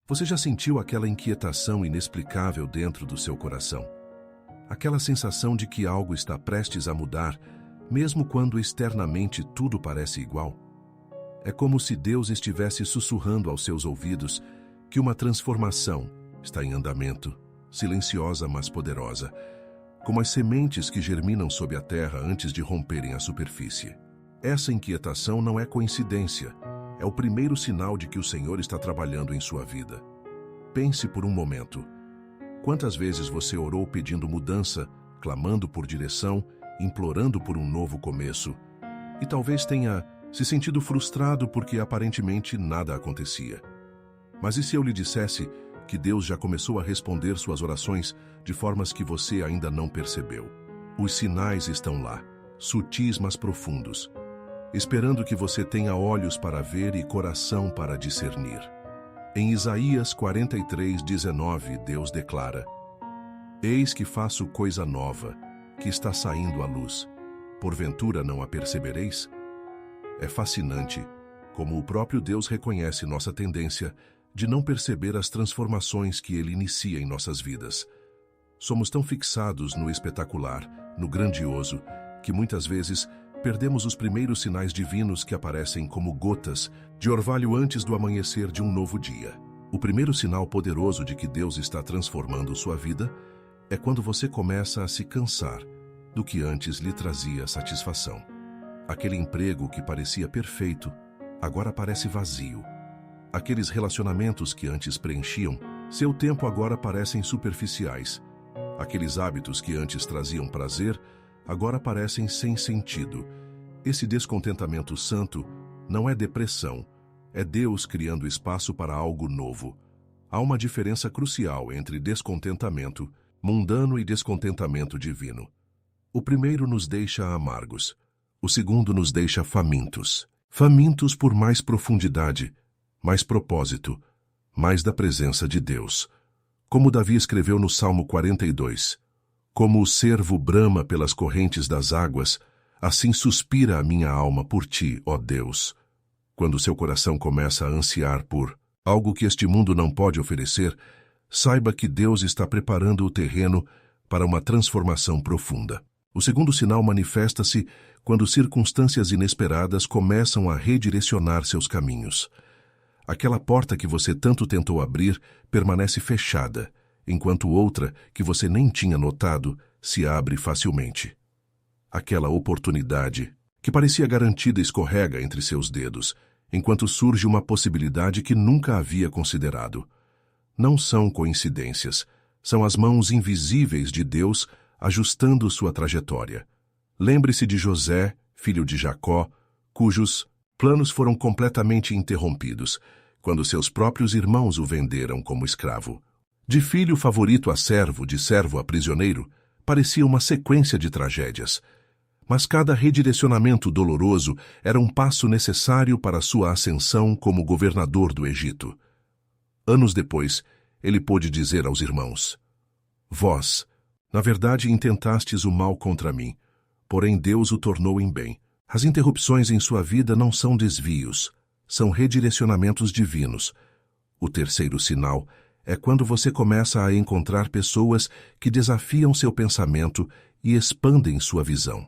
Você já sentiu aquela inquietação inexplicável dentro do seu coração? Aquela sensação de que algo está prestes a mudar, mesmo quando externamente tudo parece igual? É como se Deus estivesse sussurrando aos seus ouvidos que uma transformação está em andamento, silenciosa mas poderosa, como as sementes que germinam sob a terra antes de romperem a superfície. Essa inquietação não é coincidência, é o primeiro sinal de que o Senhor está trabalhando em sua vida. Pense por um momento. Quantas vezes você orou pedindo mudança, clamando por direção, implorando por um novo começo, e talvez tenha se sentido frustrado porque aparentemente nada acontecia? Mas e se eu lhe dissesse que Deus já começou a responder suas orações de formas que você ainda não percebeu? Os sinais estão lá, sutis mas profundos, esperando que você tenha olhos para ver e coração para discernir. Em Isaías 43:19, Deus declara: Eis que faço coisa nova, que está saindo à luz. Porventura não a percebereis? É fascinante como o próprio Deus reconhece nossa tendência de não perceber as transformações que Ele inicia em nossas vidas. Somos tão fixados no espetacular, no grandioso, que muitas vezes perdemos os primeiros sinais divinos que aparecem como gotas de orvalho antes do amanhecer de um novo dia. O primeiro sinal poderoso de que Deus está transformando sua vida é quando você começa a se cansar do que antes lhe trazia satisfação. Aquele emprego que parecia perfeito, agora parece vazio. Aqueles relacionamentos que antes preenchiam seu tempo agora parecem superficiais. Aqueles hábitos que antes traziam prazer, agora parecem sem sentido. Esse descontentamento santo não é depressão, é Deus criando espaço para algo novo. Há uma diferença crucial entre descontentamento mundano e descontentamento divino. O primeiro nos deixa amargos, o segundo nos deixa famintos. Famintos por mais profundidade, mais propósito, mais da presença de Deus. Como Davi escreveu no Salmo 42, como o cervo brama pelas correntes das águas, assim suspira a minha alma por ti, ó Deus. Quando seu coração começa a ansiar por algo que este mundo não pode oferecer, saiba que Deus está preparando o terreno para uma transformação profunda. O segundo sinal manifesta-se quando circunstâncias inesperadas começam a redirecionar seus caminhos. Aquela porta que você tanto tentou abrir permanece fechada, enquanto outra, que você nem tinha notado, se abre facilmente. Aquela oportunidade, que parecia garantida, escorrega entre seus dedos, enquanto surge uma possibilidade que nunca havia considerado. Não são coincidências, são as mãos invisíveis de Deus ajustando sua trajetória. Lembre-se de José, filho de Jacó, cujos planos foram completamente interrompidos, quando seus próprios irmãos o venderam como escravo. De filho favorito a servo, de servo a prisioneiro, parecia uma sequência de tragédias. Mas cada redirecionamento doloroso era um passo necessário para sua ascensão como governador do Egito. Anos depois, ele pôde dizer aos irmãos: Vós, na verdade, intentastes o mal contra mim, porém Deus o tornou em bem. As interrupções em sua vida não são desvios, são redirecionamentos divinos. O terceiro sinal é quando você começa a encontrar pessoas que desafiam seu pensamento e expandem sua visão.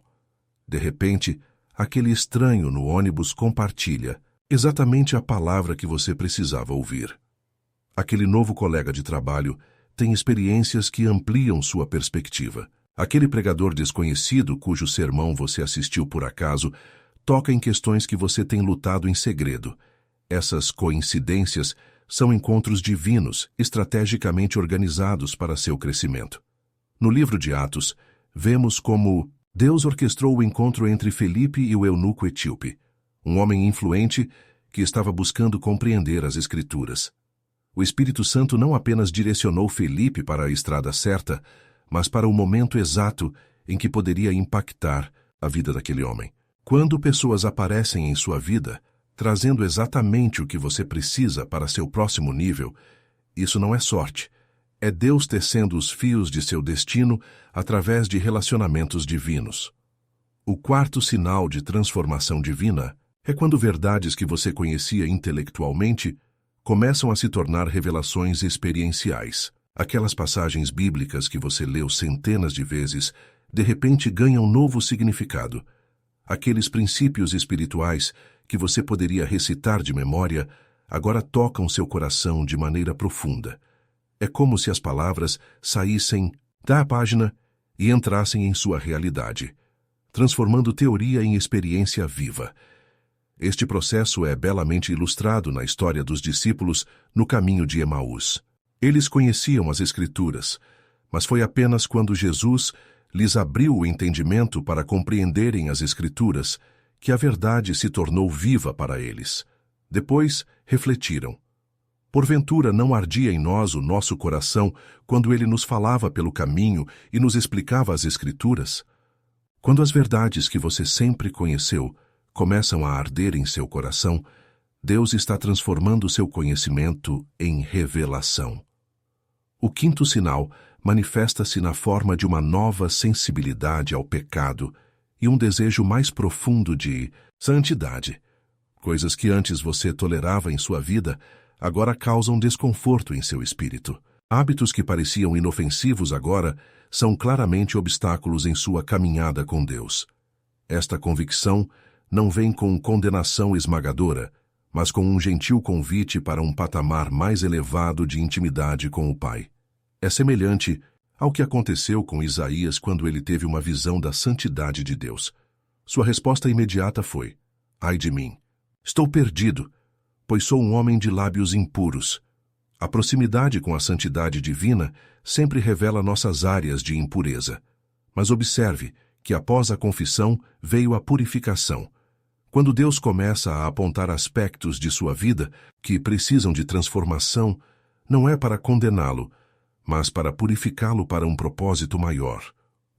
De repente, aquele estranho no ônibus compartilha exatamente a palavra que você precisava ouvir. Aquele novo colega de trabalho tem experiências que ampliam sua perspectiva. Aquele pregador desconhecido cujo sermão você assistiu por acaso toca em questões que você tem lutado em segredo. Essas coincidências são encontros divinos, estrategicamente organizados para seu crescimento. No livro de Atos, vemos como Deus orquestrou o encontro entre Felipe e o eunuco etíope, um homem influente que estava buscando compreender as Escrituras. O Espírito Santo não apenas direcionou Felipe para a estrada certa, mas para o momento exato em que poderia impactar a vida daquele homem. Quando pessoas aparecem em sua vida, trazendo exatamente o que você precisa para seu próximo nível, isso não é sorte. É Deus tecendo os fios de seu destino através de relacionamentos divinos. O quarto sinal de transformação divina é quando verdades que você conhecia intelectualmente começam a se tornar revelações experienciais. Aquelas passagens bíblicas que você leu centenas de vezes, de repente ganham novo significado. Aqueles princípios espirituais que você poderia recitar de memória, agora tocam seu coração de maneira profunda. É como se as palavras saíssem da página e entrassem em sua realidade, transformando teoria em experiência viva. Este processo é belamente ilustrado na história dos discípulos no caminho de Emaús. Eles conheciam as Escrituras, mas foi apenas quando Jesus lhes abriu o entendimento para compreenderem as Escrituras que a verdade se tornou viva para eles. Depois, refletiram. Porventura não ardia em nós o nosso coração quando ele nos falava pelo caminho e nos explicava as Escrituras? Quando as verdades que você sempre conheceu começam a arder em seu coração, Deus está transformando seu conhecimento em revelação. O quinto sinal manifesta-se na forma de uma nova sensibilidade ao pecado e um desejo mais profundo de santidade. Coisas que antes você tolerava em sua vida, agora causam desconforto em seu espírito. Hábitos que pareciam inofensivos agora são claramente obstáculos em sua caminhada com Deus. Esta convicção não vem com condenação esmagadora, mas com um gentil convite para um patamar mais elevado de intimidade com o Pai. É semelhante ao que aconteceu com Isaías quando ele teve uma visão da santidade de Deus. Sua resposta imediata foi: ai de mim, estou perdido, pois sou um homem de lábios impuros. A proximidade com a santidade divina sempre revela nossas áreas de impureza. Mas observe que após a confissão veio a purificação. Quando Deus começa a apontar aspectos de sua vida que precisam de transformação, não é para condená-lo, mas para purificá-lo para um propósito maior.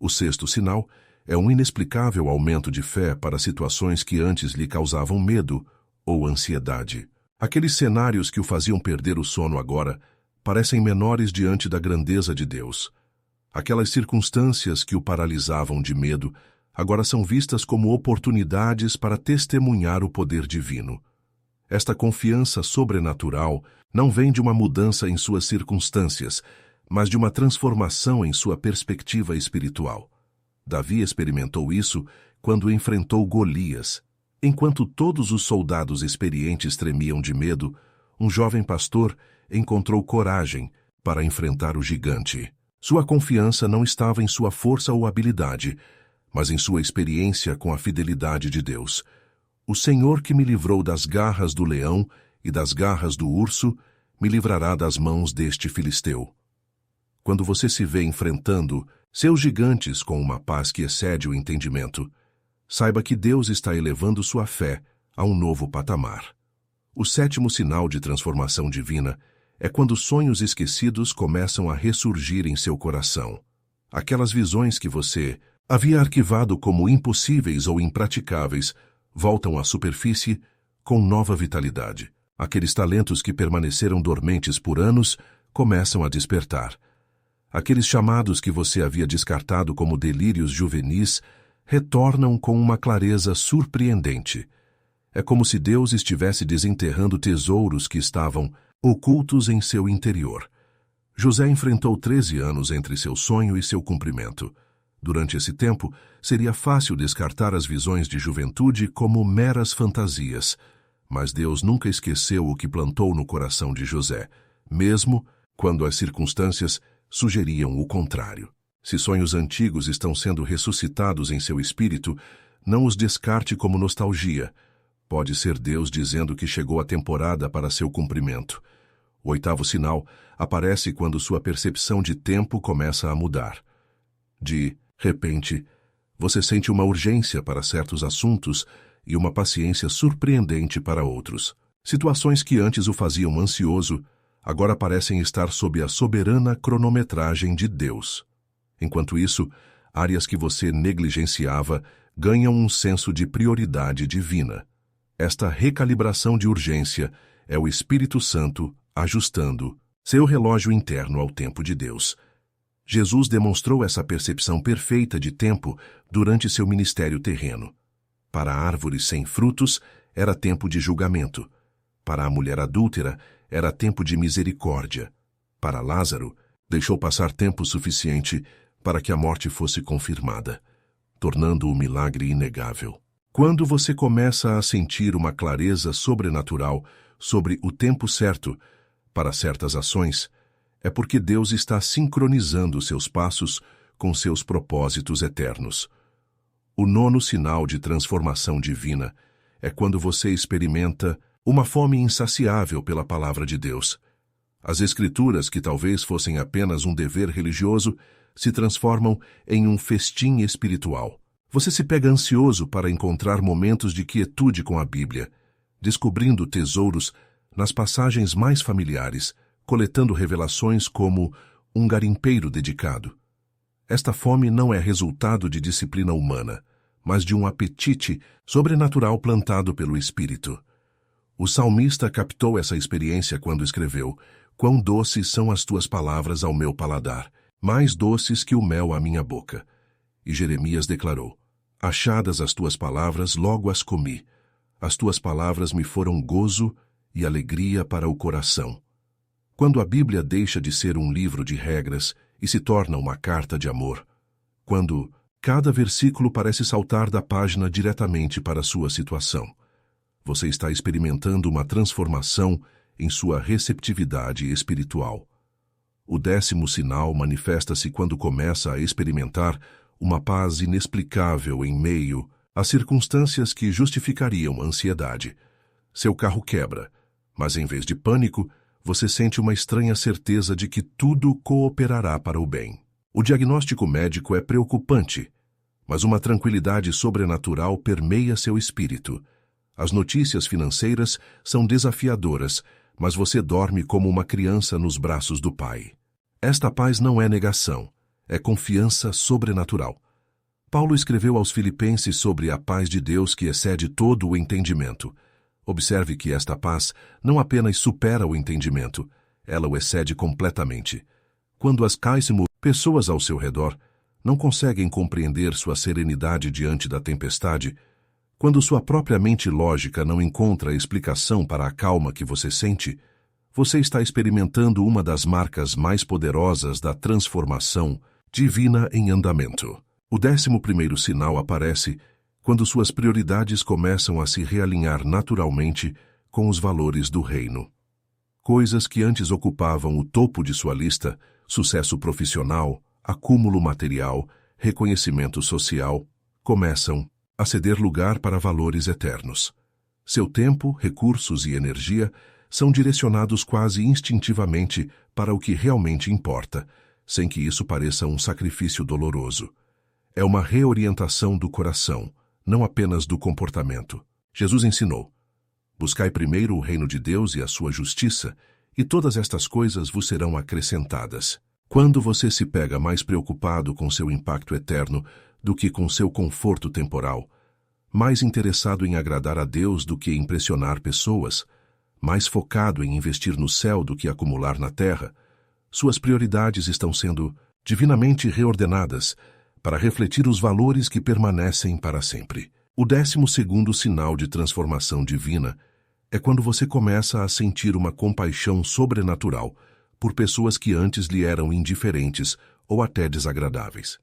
O sexto sinal é um inexplicável aumento de fé para situações que antes lhe causavam medo ou ansiedade. Aqueles cenários que o faziam perder o sono agora parecem menores diante da grandeza de Deus. Aquelas circunstâncias que o paralisavam de medo agora são vistas como oportunidades para testemunhar o poder divino. Esta confiança sobrenatural não vem de uma mudança em suas circunstâncias, mas de uma transformação em sua perspectiva espiritual. Davi experimentou isso quando enfrentou Golias. Enquanto todos os soldados experientes tremiam de medo, um jovem pastor encontrou coragem para enfrentar o gigante. Sua confiança não estava em sua força ou habilidade, mas em sua experiência com a fidelidade de Deus. O Senhor que me livrou das garras do leão e das garras do urso, me livrará das mãos deste filisteu. Quando você se vê enfrentando seus gigantes com uma paz que excede o entendimento, saiba que Deus está elevando sua fé a um novo patamar. O sétimo sinal de transformação divina é quando sonhos esquecidos começam a ressurgir em seu coração. Aquelas visões que você havia arquivado como impossíveis ou impraticáveis voltam à superfície com nova vitalidade. Aqueles talentos que permaneceram dormentes por anos começam a despertar. Aqueles chamados que você havia descartado como delírios juvenis retornam com uma clareza surpreendente. É como se Deus estivesse desenterrando tesouros que estavam ocultos em seu interior. José enfrentou 13 anos entre seu sonho e seu cumprimento. Durante esse tempo, seria fácil descartar as visões de juventude como meras fantasias, mas Deus nunca esqueceu o que plantou no coração de José, mesmo quando as circunstâncias sugeriam o contrário. Se sonhos antigos estão sendo ressuscitados em seu espírito, não os descarte como nostalgia. Pode ser Deus dizendo que chegou a temporada para seu cumprimento. O oitavo sinal aparece quando sua percepção de tempo começa a mudar. De repente, você sente uma urgência para certos assuntos e uma paciência surpreendente para outros. Situações que antes o faziam ansioso, agora parecem estar sob a soberana cronometragem de Deus. Enquanto isso, áreas que você negligenciava ganham um senso de prioridade divina. Esta recalibração de urgência é o Espírito Santo ajustando seu relógio interno ao tempo de Deus. Jesus demonstrou essa percepção perfeita de tempo durante seu ministério terreno. Para árvores sem frutos, era tempo de julgamento. Para a mulher adúltera, era tempo de misericórdia. Para Lázaro, deixou passar tempo suficiente para que a morte fosse confirmada, tornando o milagre inegável. Quando você começa a sentir uma clareza sobrenatural sobre o tempo certo para certas ações, é porque Deus está sincronizando seus passos com seus propósitos eternos. O nono sinal de transformação divina é quando você experimenta uma fome insaciável pela palavra de Deus. As Escrituras, que talvez fossem apenas um dever religioso, se transformam em um festim espiritual. Você se pega ansioso para encontrar momentos de quietude com a Bíblia, descobrindo tesouros nas passagens mais familiares, coletando revelações como um garimpeiro dedicado. Esta fome não é resultado de disciplina humana, mas de um apetite sobrenatural plantado pelo Espírito. O salmista captou essa experiência quando escreveu: "Quão doces são as tuas palavras ao meu paladar, mais doces que o mel à minha boca." E Jeremias declarou: "Achadas as tuas palavras, logo as comi. As tuas palavras me foram gozo e alegria para o coração." Quando a Bíblia deixa de ser um livro de regras e se torna uma carta de amor, quando cada versículo parece saltar da página diretamente para a sua situação, você está experimentando uma transformação em sua receptividade espiritual. O 10º sinal manifesta-se quando começa a experimentar uma paz inexplicável em meio às circunstâncias que justificariam a ansiedade. Seu carro quebra, mas em vez de pânico, você sente uma estranha certeza de que tudo cooperará para o bem. O diagnóstico médico é preocupante, mas uma tranquilidade sobrenatural permeia seu espírito. As notícias financeiras são desafiadoras, mas você dorme como uma criança nos braços do Pai. Esta paz não é negação, é confiança sobrenatural. Paulo escreveu aos Filipenses sobre a paz de Deus que excede todo o entendimento. Observe que esta paz não apenas supera o entendimento, ela o excede completamente. Quando as pessoas ao seu redor não conseguem compreender sua serenidade diante da tempestade, quando sua própria mente lógica não encontra explicação para a calma que você sente, você está experimentando uma das marcas mais poderosas da transformação divina em andamento. O 11º sinal aparece quando suas prioridades começam a se realinhar naturalmente com os valores do reino. Coisas que antes ocupavam o topo de sua lista, sucesso profissional, acúmulo material, reconhecimento social, começam a ceder lugar para valores eternos. Seu tempo, recursos e energia são direcionados quase instintivamente para o que realmente importa, sem que isso pareça um sacrifício doloroso. É uma reorientação do coração, não apenas do comportamento. Jesus ensinou: "Buscai primeiro o reino de Deus e a sua justiça, e todas estas coisas vos serão acrescentadas." Quando você se pega mais preocupado com seu impacto eterno do que com seu conforto temporal, mais interessado em agradar a Deus do que em impressionar pessoas, mais focado em investir no céu do que acumular na terra, suas prioridades estão sendo divinamente reordenadas para refletir os valores que permanecem para sempre. O 12º sinal de transformação divina é quando você começa a sentir uma compaixão sobrenatural por pessoas que antes lhe eram indiferentes ou até desagradáveis.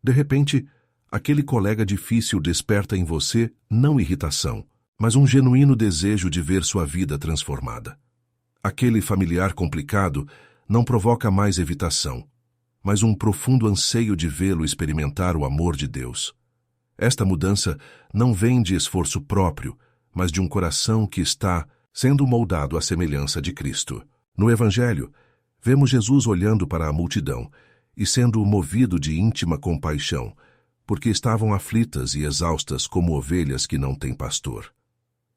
De repente, aquele colega difícil desperta em você não irritação, mas um genuíno desejo de ver sua vida transformada. Aquele familiar complicado não provoca mais evitação, mas um profundo anseio de vê-lo experimentar o amor de Deus. Esta mudança não vem de esforço próprio, mas de um coração que está sendo moldado à semelhança de Cristo. No Evangelho, vemos Jesus olhando para a multidão e sendo movido de íntima compaixão, porque estavam aflitas e exaustas como ovelhas que não têm pastor.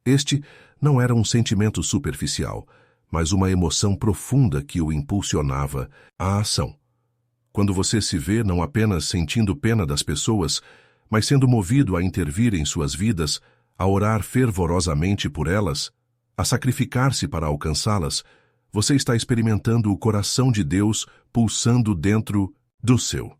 Este não era um sentimento superficial, mas uma emoção profunda que o impulsionava à ação. Quando você se vê não apenas sentindo pena das pessoas, mas sendo movido a intervir em suas vidas, a orar fervorosamente por elas, a sacrificar-se para alcançá-las, você está experimentando o coração de Deus pulsando dentro do seu.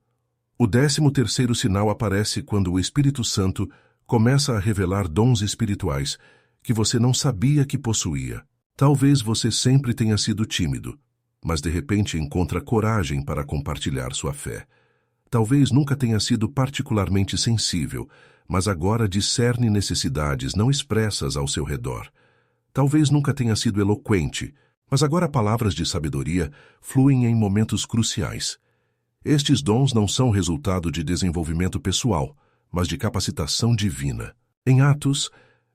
O 13º sinal aparece quando o Espírito Santo começa a revelar dons espirituais que você não sabia que possuía. Talvez você sempre tenha sido tímido, mas de repente encontra coragem para compartilhar sua fé. Talvez nunca tenha sido particularmente sensível, mas agora discerne necessidades não expressas ao seu redor. Talvez nunca tenha sido eloquente, mas agora palavras de sabedoria fluem em momentos cruciais. Estes dons não são resultado de desenvolvimento pessoal, mas de capacitação divina. Em Atos,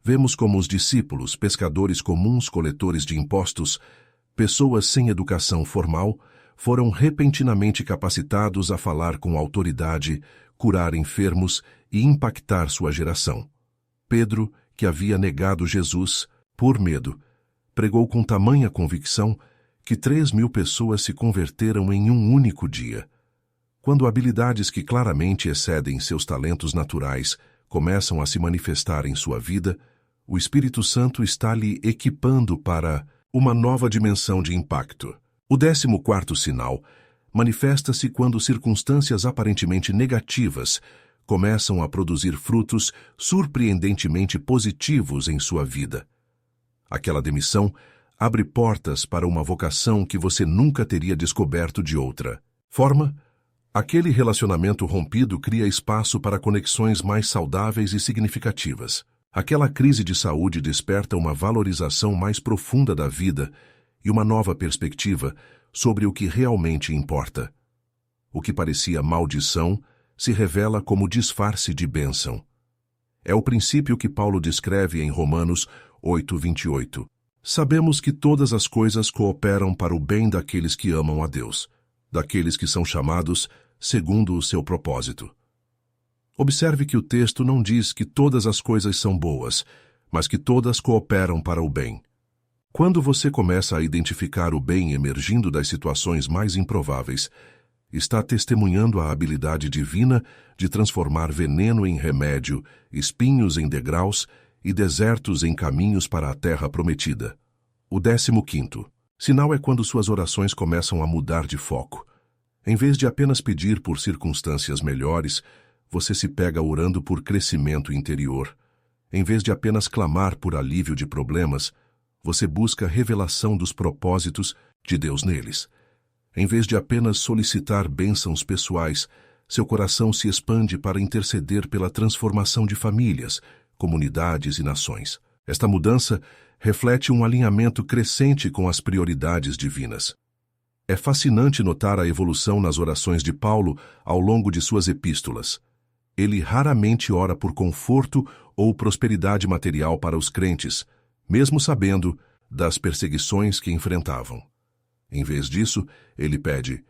vemos como os discípulos, pescadores comuns, coletores de impostos, pessoas sem educação formal, foram repentinamente capacitados a falar com autoridade, curar enfermos e impactar sua geração. Pedro, que havia negado Jesus, por medo, pregou com tamanha convicção que 3.000 pessoas se converteram em um único dia. Quando habilidades que claramente excedem seus talentos naturais começam a se manifestar em sua vida, o Espírito Santo está lhe equipando para uma nova dimensão de impacto. O 14º sinal manifesta-se quando circunstâncias aparentemente negativas começam a produzir frutos surpreendentemente positivos em sua vida. Aquela demissão abre portas para uma vocação que você nunca teria descoberto de outra forma. Aquele relacionamento rompido cria espaço para conexões mais saudáveis e significativas. Aquela crise de saúde desperta uma valorização mais profunda da vida e uma nova perspectiva sobre o que realmente importa. O que parecia maldição se revela como disfarce de bênção. É o princípio que Paulo descreve em Romanos 8:28. Sabemos que todas as coisas cooperam para o bem daqueles que amam a Deus, daqueles que são chamados segundo o seu propósito. Observe que o texto não diz que todas as coisas são boas, mas que todas cooperam para o bem. Quando você começa a identificar o bem emergindo das situações mais improváveis, está testemunhando a habilidade divina de transformar veneno em remédio, espinhos em degraus e desertos em caminhos para a terra prometida. O 15º sinal é quando suas orações começam a mudar de foco. Em vez de apenas pedir por circunstâncias melhores, você se pega orando por crescimento interior. Em vez de apenas clamar por alívio de problemas, você busca revelação dos propósitos de Deus neles. Em vez de apenas solicitar bênçãos pessoais, seu coração se expande para interceder pela transformação de famílias, comunidades e nações. Esta mudança reflete um alinhamento crescente com as prioridades divinas. É fascinante notar a evolução nas orações de Paulo ao longo de suas epístolas. Ele raramente ora por conforto ou prosperidade material para os crentes, mesmo sabendo das perseguições que enfrentavam. Em vez disso, ele pede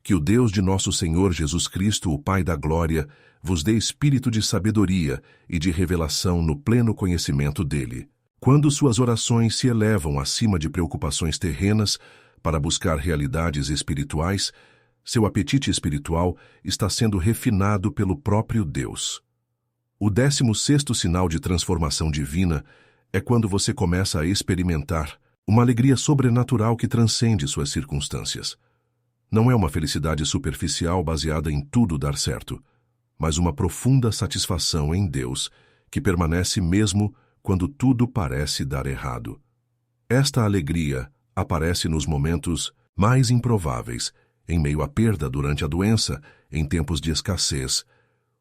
que o Deus de nosso Senhor Jesus Cristo, o Pai da Glória, vos dê espírito de sabedoria e de revelação no pleno conhecimento dele. Quando suas orações se elevam acima de preocupações terrenas para buscar realidades espirituais, seu apetite espiritual está sendo refinado pelo próprio Deus. O 16º sinal de transformação divina é quando você começa a experimentar uma alegria sobrenatural que transcende suas circunstâncias. Não é uma felicidade superficial baseada em tudo dar certo, mas uma profunda satisfação em Deus que permanece mesmo quando tudo parece dar errado. Esta alegria aparece nos momentos mais improváveis, em meio à perda durante a doença, em tempos de escassez,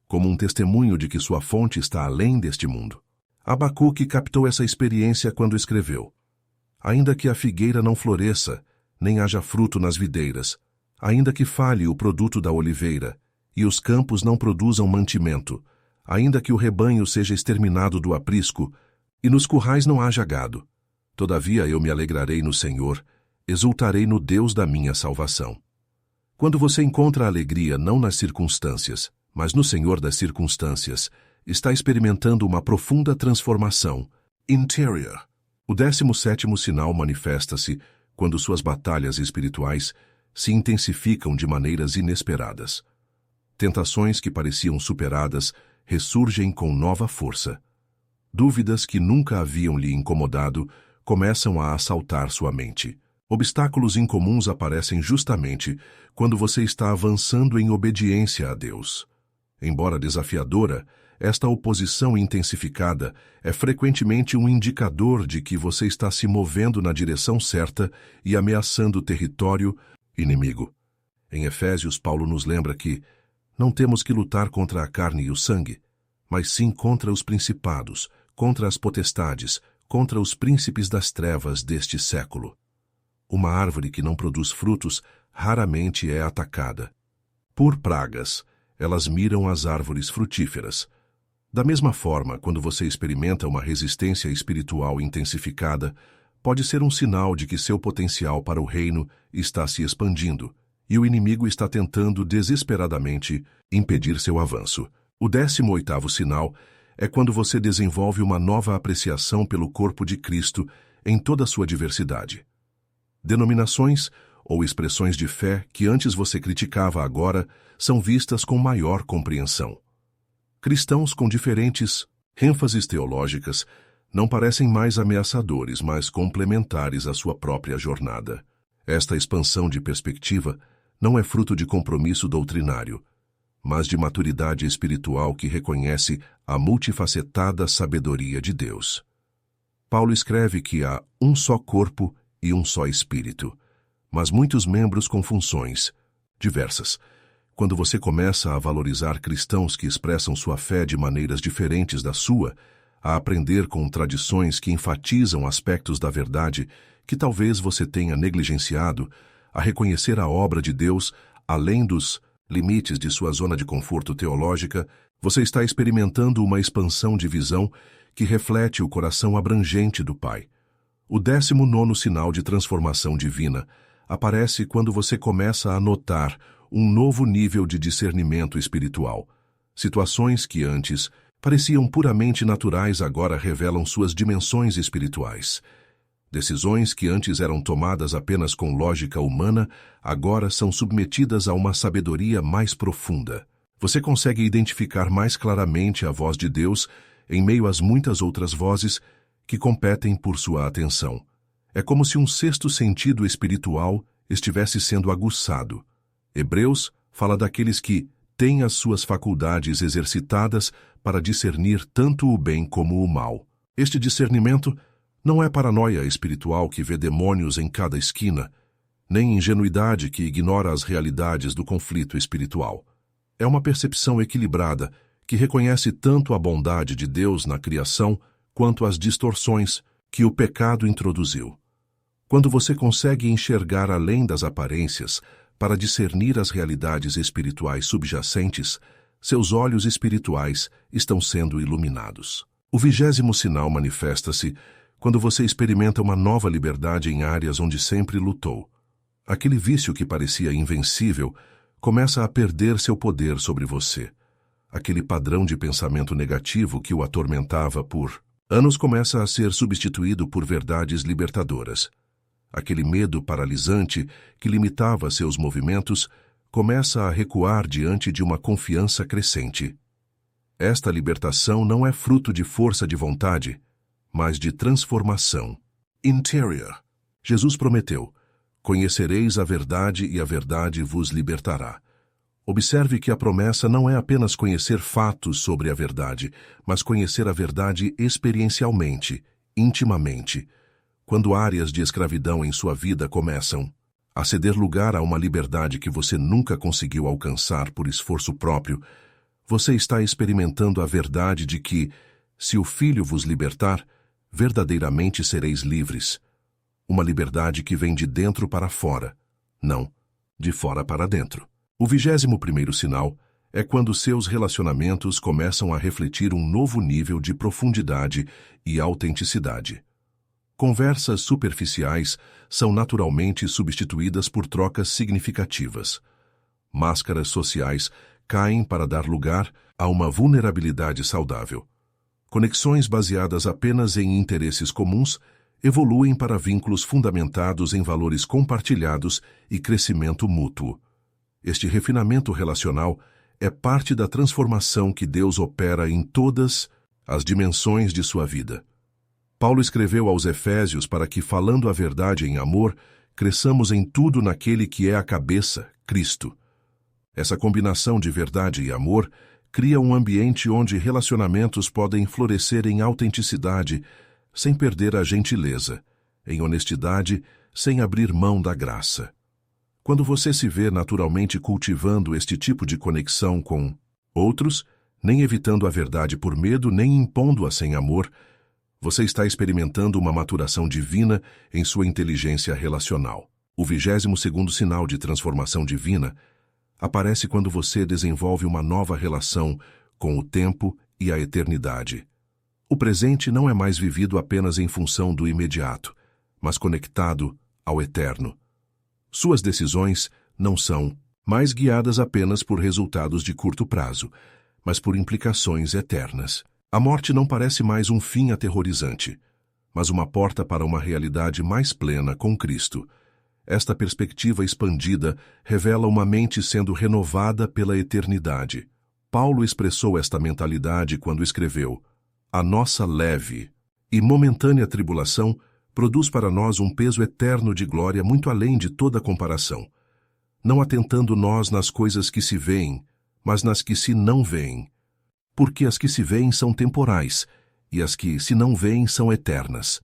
como um testemunho de que sua fonte está além deste mundo. Abacuque captou essa experiência quando escreveu: ainda que a figueira não floresça, nem haja fruto nas videiras, ainda que falhe o produto da oliveira, e os campos não produzam mantimento, ainda que o rebanho seja exterminado do aprisco, e nos currais não haja gado, todavia eu me alegrarei no Senhor, exultarei no Deus da minha salvação. Quando você encontra a alegria não nas circunstâncias, mas no Senhor das circunstâncias, está experimentando uma profunda transformação interior. O 17º sinal manifesta-se quando suas batalhas espirituais se intensificam de maneiras inesperadas. Tentações que pareciam superadas ressurgem com nova força. Dúvidas que nunca haviam lhe incomodado começam a assaltar sua mente. Obstáculos incomuns aparecem justamente quando você está avançando em obediência a Deus. Embora desafiadora, esta oposição intensificada é frequentemente um indicador de que você está se movendo na direção certa e ameaçando o território inimigo. Em Efésios, Paulo nos lembra que não temos que lutar contra a carne e o sangue, mas sim contra os principados, contra as potestades, contra os príncipes das trevas deste século. Uma árvore que não produz frutos raramente é atacada. Por pragas, elas miram as árvores frutíferas. Da mesma forma, quando você experimenta uma resistência espiritual intensificada, pode ser um sinal de que seu potencial para o reino está se expandindo e o inimigo está tentando desesperadamente impedir seu avanço. O 18º sinal é quando você desenvolve uma nova apreciação pelo corpo de Cristo em toda a sua diversidade. Denominações ou expressões de fé que antes você criticava agora são vistas com maior compreensão. Cristãos com diferentes ênfases teológicas não parecem mais ameaçadores, mas complementares à sua própria jornada. Esta expansão de perspectiva não é fruto de compromisso doutrinário, mas de maturidade espiritual que reconhece a multifacetada sabedoria de Deus. Paulo escreve que há um só corpo e um só espírito, mas muitos membros com funções diversas. Quando você começa a valorizar cristãos que expressam sua fé de maneiras diferentes da sua, a aprender com tradições que enfatizam aspectos da verdade que talvez você tenha negligenciado, a reconhecer a obra de Deus além dos limites de sua zona de conforto teológica, você está experimentando uma expansão de visão que reflete o coração abrangente do Pai. O 19º sinal de transformação divina aparece quando você começa a notar um novo nível de discernimento espiritual. Situações que antes pareciam puramente naturais agora revelam suas dimensões espirituais. Decisões que antes eram tomadas apenas com lógica humana, agora são submetidas a uma sabedoria mais profunda. Você consegue identificar mais claramente a voz de Deus em meio às muitas outras vozes que competem por sua atenção. É como se um sexto sentido espiritual estivesse sendo aguçado. Hebreus fala daqueles que têm as suas faculdades exercitadas para discernir tanto o bem como o mal. Este discernimento não é paranoia espiritual que vê demônios em cada esquina, nem ingenuidade que ignora as realidades do conflito espiritual. É uma percepção equilibrada que reconhece tanto a bondade de Deus na criação quanto as distorções que o pecado introduziu. Quando você consegue enxergar além das aparências para discernir as realidades espirituais subjacentes, seus olhos espirituais estão sendo iluminados. O 20º sinal manifesta-se quando você experimenta uma nova liberdade em áreas onde sempre lutou. Aquele vício que parecia invencível começa a perder seu poder sobre você. Aquele padrão de pensamento negativo que o atormentava por anos começa a ser substituído por verdades libertadoras. Aquele medo paralisante que limitava seus movimentos começa a recuar diante de uma confiança crescente. Esta libertação não é fruto de força de vontade, mas de transformação interior. Jesus prometeu: conhecereis a verdade e a verdade vos libertará. Observe que a promessa não é apenas conhecer fatos sobre a verdade, mas conhecer a verdade experiencialmente, intimamente. Quando áreas de escravidão em sua vida começam a ceder lugar a uma liberdade que você nunca conseguiu alcançar por esforço próprio, você está experimentando a verdade de que, se o Filho vos libertar, verdadeiramente sereis livres. Uma liberdade que vem de dentro para fora, não de fora para dentro. O 21º sinal é quando seus relacionamentos começam a refletir um novo nível de profundidade e autenticidade. Conversas superficiais são naturalmente substituídas por trocas significativas. Máscaras sociais caem para dar lugar a uma vulnerabilidade saudável. Conexões baseadas apenas em interesses comuns evoluem para vínculos fundamentados em valores compartilhados e crescimento mútuo. Este refinamento relacional é parte da transformação que Deus opera em todas as dimensões de sua vida. Paulo escreveu aos Efésios para que, falando a verdade em amor, cresçamos em tudo naquele que é a cabeça, Cristo. Essa combinação de verdade e amor cria um ambiente onde relacionamentos podem florescer em autenticidade, sem perder a gentileza, em honestidade, sem abrir mão da graça. Quando você se vê naturalmente cultivando este tipo de conexão com outros, nem evitando a verdade por medo, nem impondo-a sem amor, você está experimentando uma maturação divina em sua inteligência relacional. O 22º sinal de transformação divina aparece quando você desenvolve uma nova relação com o tempo e a eternidade. O presente não é mais vivido apenas em função do imediato, mas conectado ao eterno. Suas decisões não são mais guiadas apenas por resultados de curto prazo, mas por implicações eternas. A morte não parece mais um fim aterrorizante, mas uma porta para uma realidade mais plena com Cristo. Esta perspectiva expandida revela uma mente sendo renovada pela eternidade. Paulo expressou esta mentalidade quando escreveu: "A nossa leve e momentânea tribulação produz para nós um peso eterno de glória muito além de toda comparação, não atentando nós nas coisas que se veem, mas nas que se não veem. Porque as que se veem são temporais, e as que se não veem são eternas."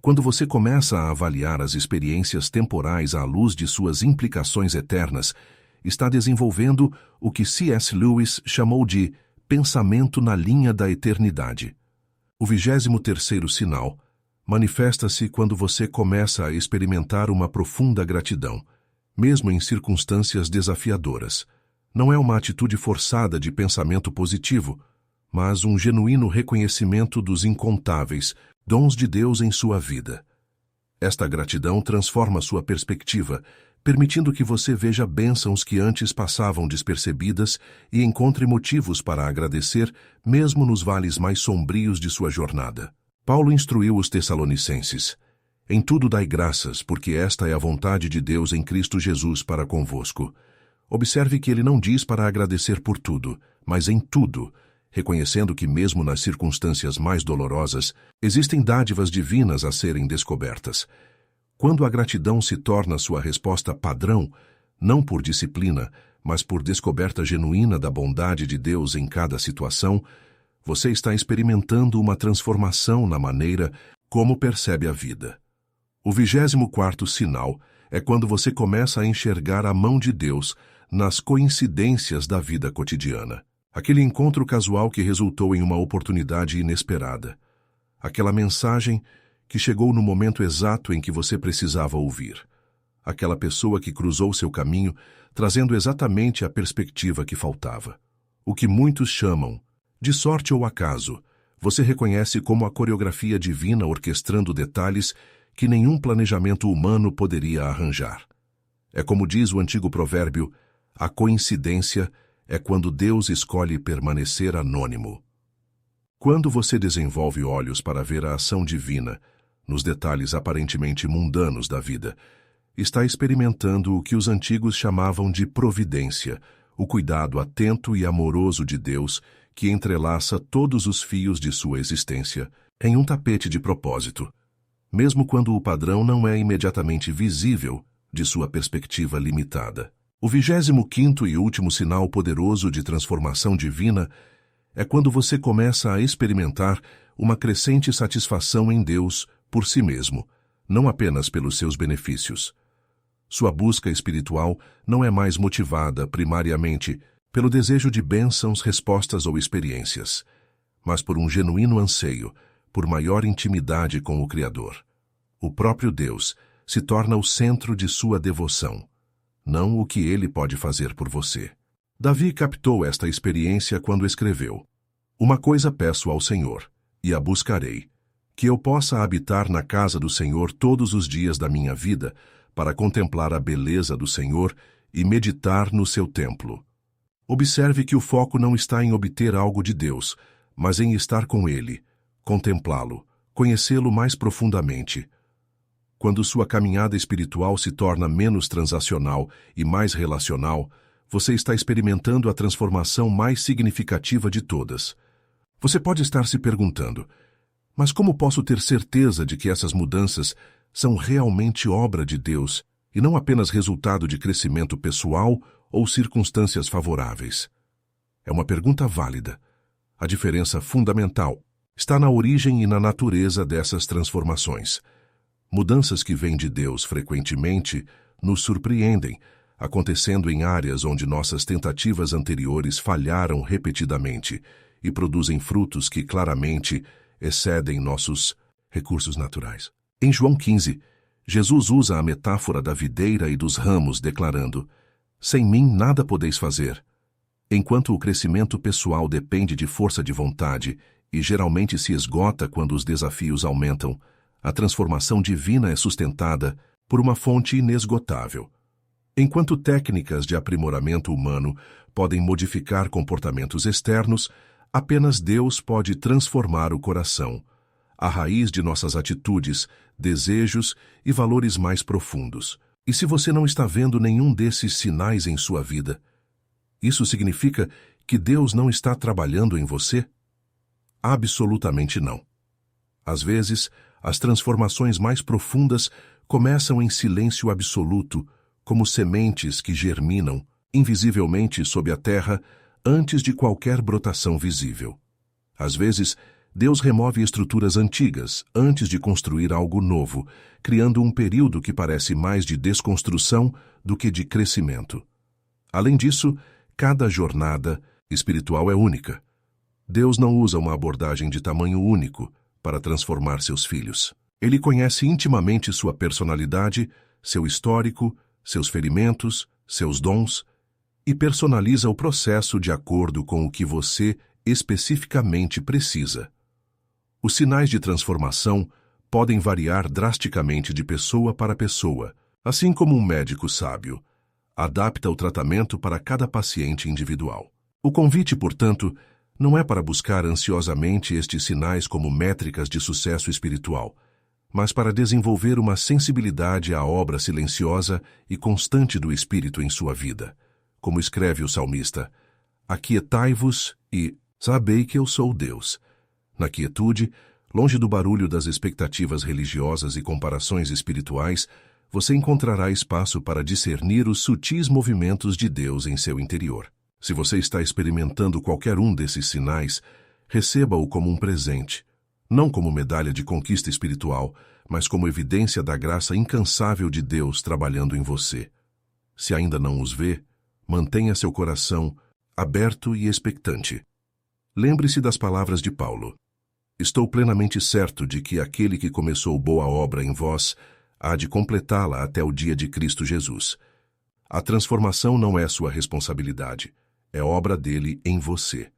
Quando você começa a avaliar as experiências temporais à luz de suas implicações eternas, está desenvolvendo o que C.S. Lewis chamou de pensamento na linha da eternidade. O 23º sinal manifesta-se quando você começa a experimentar uma profunda gratidão, mesmo em circunstâncias desafiadoras. Não é uma atitude forçada de pensamento positivo, mas um genuíno reconhecimento dos incontáveis dons de Deus em sua vida. Esta gratidão transforma sua perspectiva, permitindo que você veja bênçãos que antes passavam despercebidas e encontre motivos para agradecer, mesmo nos vales mais sombrios de sua jornada. Paulo instruiu os Tessalonicenses: "Em tudo dai graças, porque esta é a vontade de Deus em Cristo Jesus para convosco." Observe que ele não diz para agradecer por tudo, mas em tudo, reconhecendo que mesmo nas circunstâncias mais dolorosas, existem dádivas divinas a serem descobertas. Quando a gratidão se torna sua resposta padrão, não por disciplina, mas por descoberta genuína da bondade de Deus em cada situação, você está experimentando uma transformação na maneira como percebe a vida. O 24º sinal é quando você começa a enxergar a mão de Deus nas coincidências da vida cotidiana. Aquele encontro casual que resultou em uma oportunidade inesperada. Aquela mensagem que chegou no momento exato em que você precisava ouvir. Aquela pessoa que cruzou seu caminho, trazendo exatamente a perspectiva que faltava. O que muitos chamam de sorte ou acaso, você reconhece como a coreografia divina orquestrando detalhes que nenhum planejamento humano poderia arranjar. É como diz o antigo provérbio: a coincidência é quando Deus escolhe permanecer anônimo. Quando você desenvolve olhos para ver a ação divina nos detalhes aparentemente mundanos da vida, está experimentando o que os antigos chamavam de providência, o cuidado atento e amoroso de Deus que entrelaça todos os fios de sua existência em um tapete de propósito, mesmo quando o padrão não é imediatamente visível de sua perspectiva limitada. O 25º e último sinal poderoso de transformação divina é quando você começa a experimentar uma crescente satisfação em Deus por si mesmo, não apenas pelos seus benefícios. Sua busca espiritual não é mais motivada primariamente pelo desejo de bênçãos, respostas ou experiências, mas por um genuíno anseio por maior intimidade com o Criador. O próprio Deus se torna o centro de sua devoção, não o que ele pode fazer por você. Davi captou esta experiência quando escreveu: "Uma coisa peço ao Senhor, e a buscarei, que eu possa habitar na casa do Senhor todos os dias da minha vida, para contemplar a beleza do Senhor e meditar no seu templo." Observe que o foco não está em obter algo de Deus, mas em estar com Ele, contemplá-lo, conhecê-lo mais profundamente. Quando sua caminhada espiritual se torna menos transacional e mais relacional, você está experimentando a transformação mais significativa de todas. Você pode estar se perguntando: mas como posso ter certeza de que essas mudanças são realmente obra de Deus e não apenas resultado de crescimento pessoal ou circunstâncias favoráveis? É uma pergunta válida. A diferença fundamental está na origem e na natureza dessas transformações. Mudanças que vêm de Deus frequentemente nos surpreendem, acontecendo em áreas onde nossas tentativas anteriores falharam repetidamente e produzem frutos que claramente excedem nossos recursos naturais. Em João 15, Jesus usa a metáfora da videira e dos ramos, declarando: "Sem mim nada podeis fazer." Enquanto o crescimento pessoal depende de força de vontade e geralmente se esgota quando os desafios aumentam, a transformação divina é sustentada por uma fonte inesgotável. Enquanto técnicas de aprimoramento humano podem modificar comportamentos externos, apenas Deus pode transformar o coração, a raiz de nossas atitudes, desejos e valores mais profundos. E se você não está vendo nenhum desses sinais em sua vida, isso significa que Deus não está trabalhando em você? Absolutamente não. Às vezes, as transformações mais profundas começam em silêncio absoluto, como sementes que germinam invisivelmente sob a terra antes de qualquer brotação visível. Às vezes, Deus remove estruturas antigas antes de construir algo novo, criando um período que parece mais de desconstrução do que de crescimento. Além disso, cada jornada espiritual é única. Deus não usa uma abordagem de tamanho único para transformar seus filhos. Ele conhece intimamente sua personalidade, seu histórico, seus ferimentos, seus dons, e personaliza o processo de acordo com o que você especificamente precisa. Os sinais de transformação podem variar drasticamente de pessoa para pessoa, assim como um médico sábio adapta o tratamento para cada paciente individual. O convite, portanto, não é para buscar ansiosamente estes sinais como métricas de sucesso espiritual, mas para desenvolver uma sensibilidade à obra silenciosa e constante do Espírito em sua vida. Como escreve o salmista: "Aquietai-vos e sabei que eu sou Deus." Na quietude, longe do barulho das expectativas religiosas e comparações espirituais, você encontrará espaço para discernir os sutis movimentos de Deus em seu interior. Se você está experimentando qualquer um desses sinais, receba-o como um presente, não como medalha de conquista espiritual, mas como evidência da graça incansável de Deus trabalhando em você. Se ainda não os vê, mantenha seu coração aberto e expectante. Lembre-se das palavras de Paulo: "Estou plenamente certo de que aquele que começou boa obra em vós há de completá-la até o dia de Cristo Jesus." A transformação não é sua responsabilidade, é obra dele em você.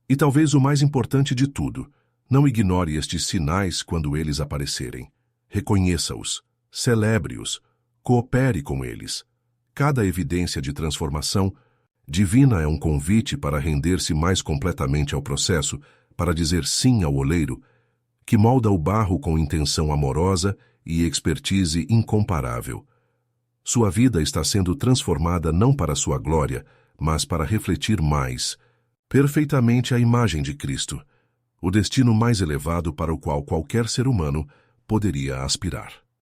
E talvez o mais importante de tudo, não ignore estes sinais quando eles aparecerem. Reconheça-os, celebre-os, coopere com eles. Cada evidência de transformação divina é um convite para render-se mais completamente ao processo, para dizer sim ao oleiro, que molda o barro com intenção amorosa e expertise incomparável. Sua vida está sendo transformada não para sua glória, mas para refletir mais perfeitamente a imagem de Cristo, o destino mais elevado para o qual qualquer ser humano poderia aspirar.